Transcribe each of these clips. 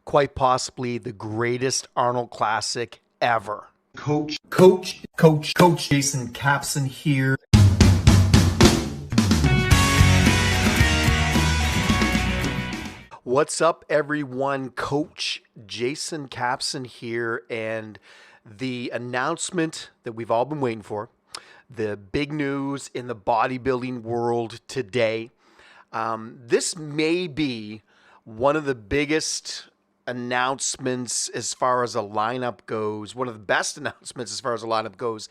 quite possibly the greatest Arnold Classic ever. Coach Jason Capson here. What's up, everyone? Coach Jason Capson here, and the announcement that we've all been waiting for, the big news in the bodybuilding world today. This may be one of the biggest announcements as far as a lineup goes, one of the best announcements as far as a lineup goes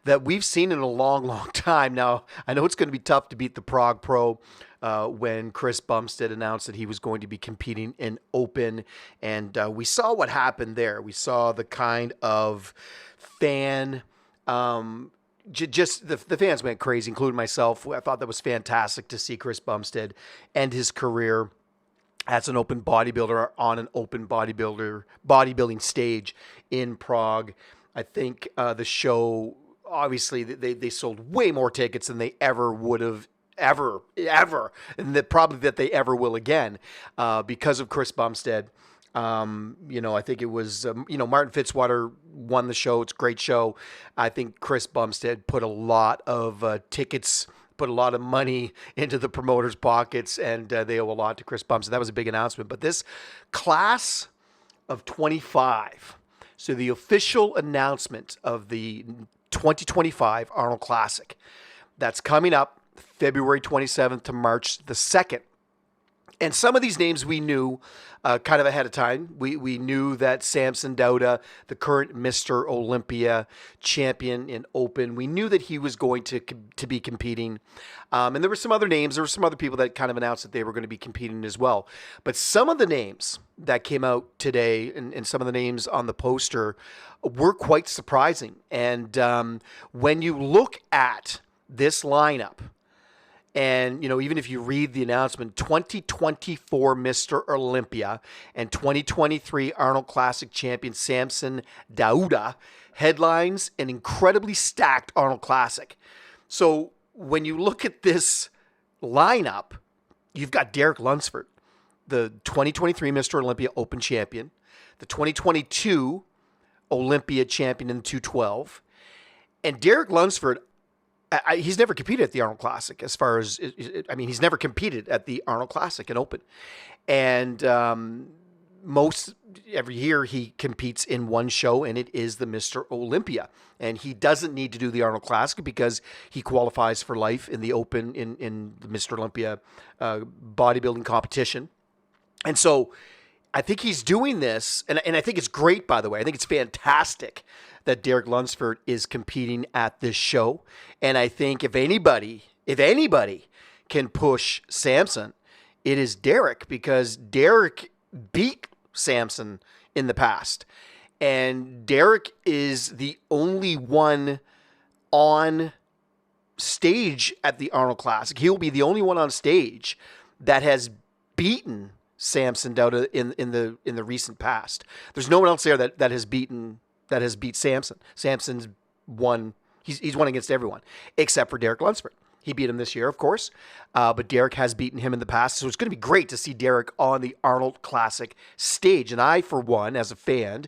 that we've seen in a long, long time. Now, I know it's going to be tough to beat the Prague Pro when Chris Bumstead announced that he was going to be competing in Open, and we saw what happened there. We saw the kind of fan... Just the fans went crazy, including myself. I thought that was fantastic to see Chris Bumstead end his career as an open bodybuilder on an open bodybuilding stage in Prague. I think the show, obviously, they sold way more tickets than they ever would have, ever, and that probably that they ever will again because of Chris Bumstead. I think it was, Martin Fitzwater won the show. It's a great show. I think Chris Bumstead put a lot of tickets, put a lot of money into the promoters' pockets, and they owe a lot to Chris Bumstead. That was a big announcement. But this class of 25, so the official announcement of the 2025 Arnold Classic, that's coming up February 27th to March the 2nd. And some of these names we knew kind of ahead of time. We knew that Samson Dauda, the current Mr. Olympia champion in Open, we knew that he was going to be competing. And there were some other names. There were some other people that kind of announced that they were going to be competing as well. But some of the names that came out today and some of the names on the poster were quite surprising. And when you look at this lineup, and, even if you read the announcement, 2024 Mr. Olympia and 2023 Arnold Classic champion Samson Dauda headlines an incredibly stacked Arnold Classic. So when you look at this lineup, you've got Derek Lundsford, the 2023 Mr. Olympia Open champion, the 2022 Olympia champion in the 212, and Derek Lundsford, he's never competed at the Arnold Classic he's never competed at the Arnold Classic in Open. And every year he competes in one show, and it is the Mr. Olympia. And he doesn't need to do the Arnold Classic because he qualifies for life in the Open in the Mr. Olympia bodybuilding competition. And so I think he's doing this, and I think it's great, by the way. I think it's fantastic that Derek Lunsford is competing at this show. And I think if anybody can push Samson, it is Derek, because Derek beat Samson in the past. And Derek is the only one on stage at the Arnold Classic. He'll be the only one on stage that has beaten Samson Dauda in the recent past. There's no one else there that has beat Samson. Samson's won. He's won against everyone except for Derek Lunsford. He beat him this year, of course, but Derek has beaten him in the past. So it's going to be great to see Derek on the Arnold Classic stage. And I, for one, as a fan,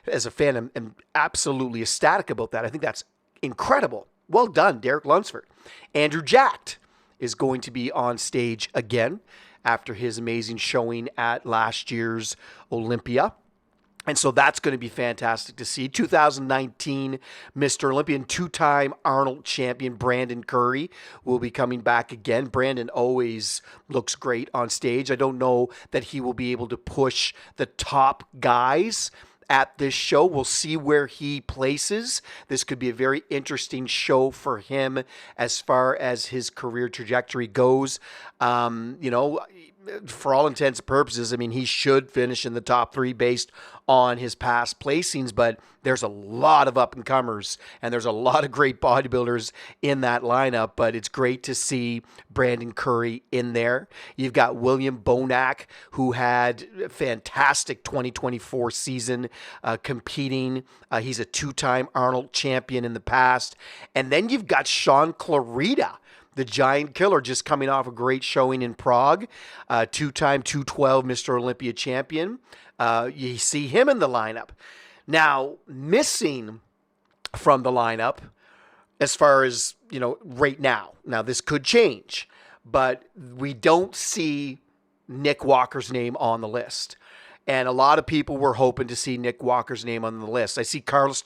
am absolutely ecstatic about that. I think that's incredible. Well done, Derek Lunsford. Andrew Jacked is going to be on stage again after his amazing showing at last year's Olympia. And so that's going to be fantastic to see. 2019 Mr. Olympia and two-time Arnold champion Brandon Curry will be coming back again. Brandon always looks great on stage. I don't know that he will be able to push the top guys at this show. We'll see where he places. This could be a very interesting show for him as far as his career trajectory goes. For all intents and purposes, he should finish in the top three based on his past placings, but there's a lot of up-and-comers, and there's a lot of great bodybuilders in that lineup, but it's great to see Brandon Curry in there. You've got William Bonac, who had a fantastic 2024 season competing. He's a two-time Arnold champion in the past. And then you've got Sean Clarita, the Giant Killer, just coming off a great showing in Prague, two-time 212 Mr. Olympia champion. You see him in the lineup. Now, missing from the lineup as far as, right now. Now, this could change, but we don't see Nick Walker's name on the list. And a lot of people were hoping to see Nick Walker's name on the list. I see Carlos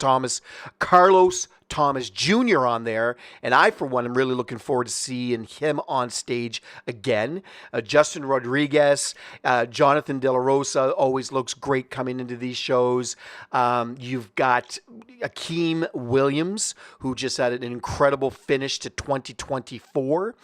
Thomas Jr. on there, and I, for one, am really looking forward to seeing him on stage again. Justin Rodriguez, Jonathan De La Rosa always looks great coming into these shows. You've got Akeem Williams, who just had an incredible finish to 2024.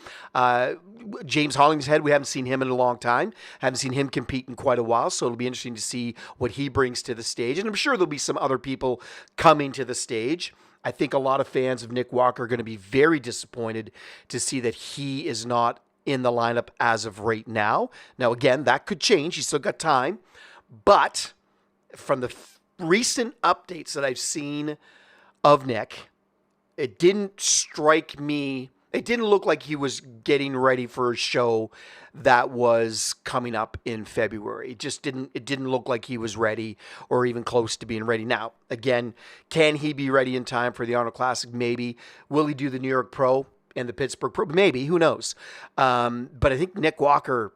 James Hollingshead, we haven't seen him in a long time. Haven't seen him compete in quite a while, so it'll be interesting to see what he brings to the stage. And I'm sure there'll be some other people coming to the stage. I think a lot of fans of Nick Walker are going to be very disappointed to see that he is not in the lineup as of right now. Now, again, that could change. He's still got time. But from the recent updates that I've seen of Nick, it didn't strike me. It didn't look like he was getting ready for a show that was coming up in February. It didn't look like he was ready or even close to being ready. Now, again, can he be ready in time for the Arnold Classic? Maybe. Will he do the New York Pro and the Pittsburgh Pro? Maybe. Who knows? But I think Nick Walker,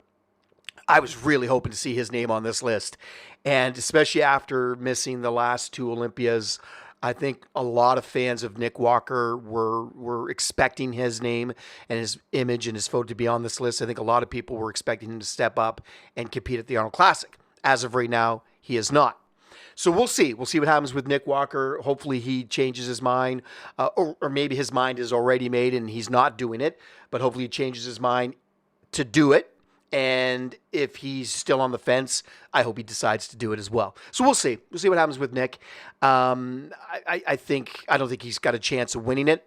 I was really hoping to see his name on this list. And especially after missing the last two Olympias, I think a lot of fans of Nick Walker were expecting his name and his image and his photo to be on this list. I think a lot of people were expecting him to step up and compete at the Arnold Classic. As of right now, he is not. So we'll see. We'll see what happens with Nick Walker. Hopefully he changes his mind, or maybe his mind is already made and he's not doing it, but hopefully he changes his mind to do it. And if he's still on the fence, I hope he decides to do it as well. So we'll see. We'll see what happens with Nick. I don't think he's got a chance of winning it.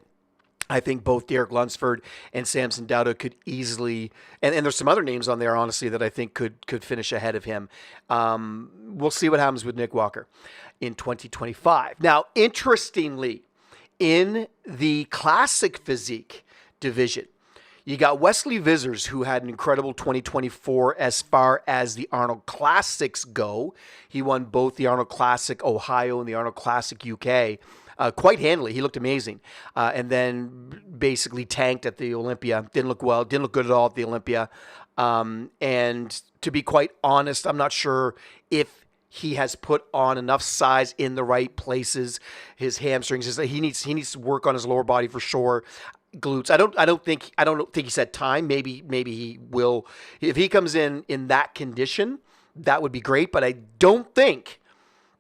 I think both Derek Lunsford and Samson Dauda could easily, and there's some other names on there, honestly, that I think could finish ahead of him. We'll see what happens with Nick Walker in 2025. Now, interestingly, in the classic physique division, you got Wesley Vissers, who had an incredible 2024 as far as the Arnold Classics go. He won both the Arnold Classic Ohio and the Arnold Classic UK quite handily. He looked amazing. And then basically tanked at the Olympia. Didn't look well. Didn't look good at all at the Olympia. And to be quite honest, I'm not sure if he has put on enough size in the right places. His hamstrings, he needs to work on his lower body for sure. Glutes. I don't think he's had time. Maybe he will. If he comes in that condition, that would be great. But I don't think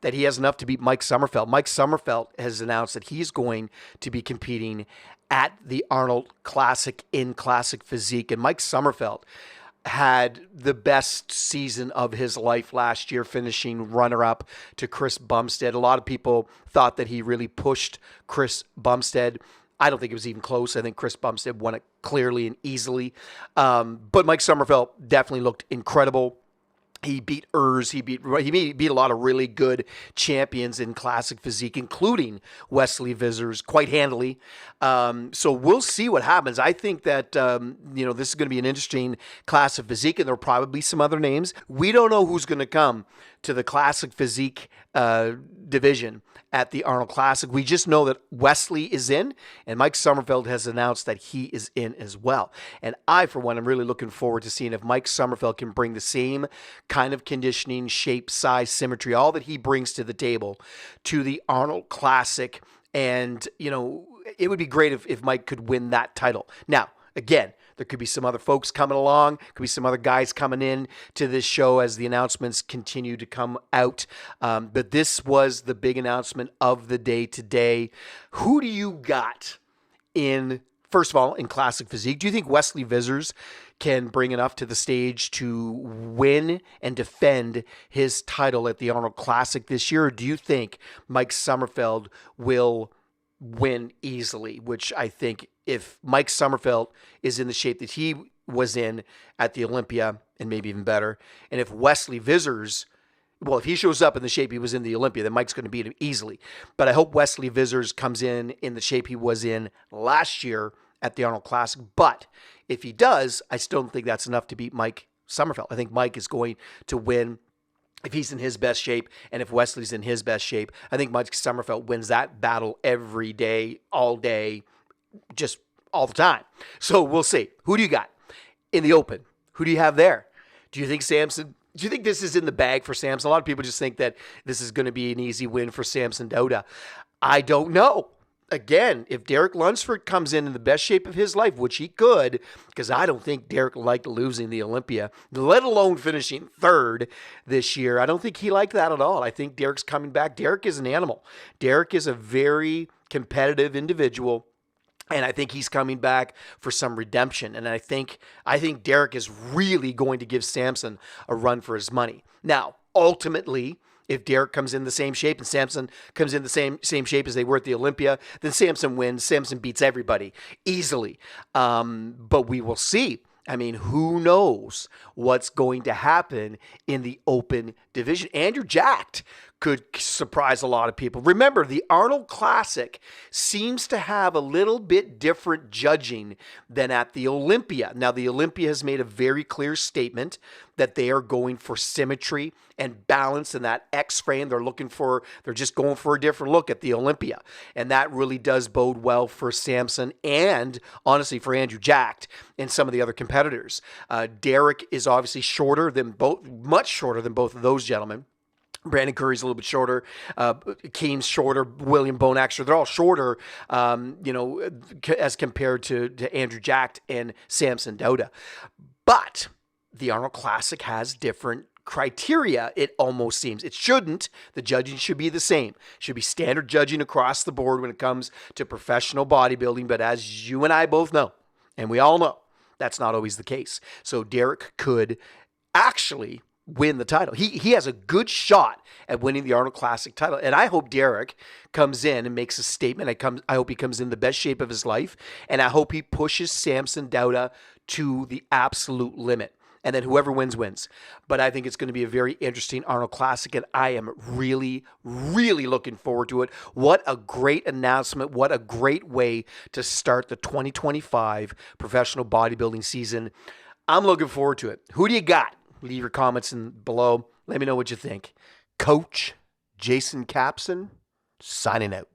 that he has enough to beat Mike Sommerfeld. Mike Sommerfeld has announced that he's going to be competing at the Arnold Classic in classic physique. And Mike Sommerfeld had the best season of his life last year, finishing runner-up to Chris Bumstead. A lot of people thought that he really pushed Chris Bumstead. I don't think it was even close. I think Chris Bumstead won it clearly and easily. But Mike Sommerfeld definitely looked incredible. He beat Urs. He beat a lot of really good champions in classic physique, including Wesley Vissers, quite handily. So we'll see what happens. I think that this is going to be an interesting classic physique, and there'll probably be some other names. We don't know who's going to come to the classic physique division at the Arnold Classic. We just know that Wesley is in, and Mike Sommerfeld has announced that he is in as well. And I, for one, am really looking forward to seeing if Mike Sommerfeld can bring the same kind of conditioning, shape, size, symmetry, all that he brings to the table to the Arnold Classic. And, it would be great if Mike could win that title. Now, again, there could be some other folks coming along. Could be some other guys coming in to this show as the announcements continue to come out. But this was the big announcement of the day today. Who do you got first of all, in classic physique? Do you think Wesley Vissers can bring enough to the stage to win and defend his title at the Arnold Classic this year? Or do you think Mike Sommerfeld will win easily? Which I think, if Mike Sommerfeld is in the shape that he was in at the Olympia, and maybe even better, and if Wesley Vissers, if he shows up in the shape he was in the Olympia, then Mike's going to beat him easily. But I hope Wesley Vissers comes in the shape he was in last year at the Arnold Classic. But if he does, I still don't think that's enough to beat Mike Sommerfeld. I think Mike is going to win if he's in his best shape, and if Wesley's in his best shape. I think Mike Sommerfeld wins that battle every day, all day, just all the time. So we'll see. Who do you got in the Open? Who do you have there? Do you think this is in the bag for Samson? A lot of people just think that this is going to be an easy win for Samson Dauda. I don't know. Again, if Derek Lundsford comes in the best shape of his life, which he could, because I don't think Derek liked losing the Olympia, let alone finishing third this year. I don't think he liked that at all. I think Derek's coming back. Derek is an animal. Derek is a very competitive individual. And I think he's coming back for some redemption. And I think Derek is really going to give Samson a run for his money. Now, ultimately, if Derek comes in the same shape and Samson comes in the same shape as they were at the Olympia, then Samson wins. Samson beats everybody easily. But we will see. I mean, who knows what's going to happen in the Open division? Andrew Jacked could surprise a lot of people. Remember, the Arnold Classic seems to have a little bit different judging than at the Olympia. Now, the Olympia has made a very clear statement that they are going for symmetry and balance in that X frame. They're just going for a different look at the Olympia. And that really does bode well for Samson and, honestly, for Andrew Jacked and some of the other competitors. Derek is obviously much shorter than both of those gentlemen. Brandon Curry's a little bit shorter. Keem's shorter. William Bonaxer, they're all shorter, as compared to Andrew Jacked and Samson Dauda. But the Arnold Classic has different criteria, it almost seems. It shouldn't. The judging should be the same. It should be standard judging across the board when it comes to professional bodybuilding. But as you and I both know, and we all know, that's not always the case. So Derek could actually win the title. He has a good shot at winning the Arnold Classic title. And I hope Derek comes in and makes a statement. I hope he comes in the best shape of his life. And I hope he pushes Samson Dauda to the absolute limit. And then whoever wins, wins. But I think it's going to be a very interesting Arnold Classic, and I am really, really looking forward to it. What a great announcement. What a great way to start the 2025 professional bodybuilding season. I'm looking forward to it. Who do you got? Leave your comments below. Let me know what you think. Coach Jason Capson, signing out.